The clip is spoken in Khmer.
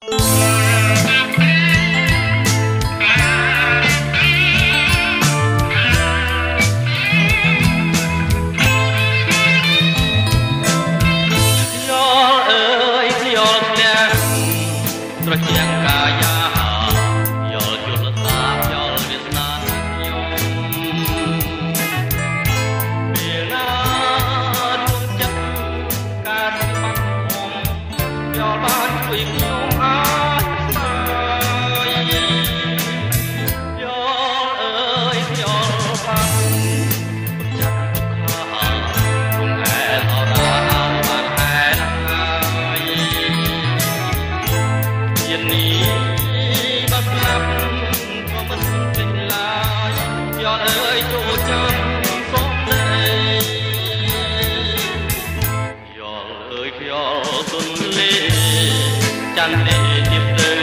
ត្រជាក់កាយាយល់យល់សាយល់វាសនាខ្ញុំពេលណាដួងចិត្តការបាត់ខ្ញុំយល់បានជួយខ្ញុំអាចស្ដាយយល់អើយយល់បានចាប់ទុកខារំហែអរ៉ាបានហែហើយយានីបាត់ស្លាប់ក៏មិនចេញឡើយយល់អើយចូលចាំសុំទេយល់អើយខ្យល់ទុនលេច័ន្ទទេទៀត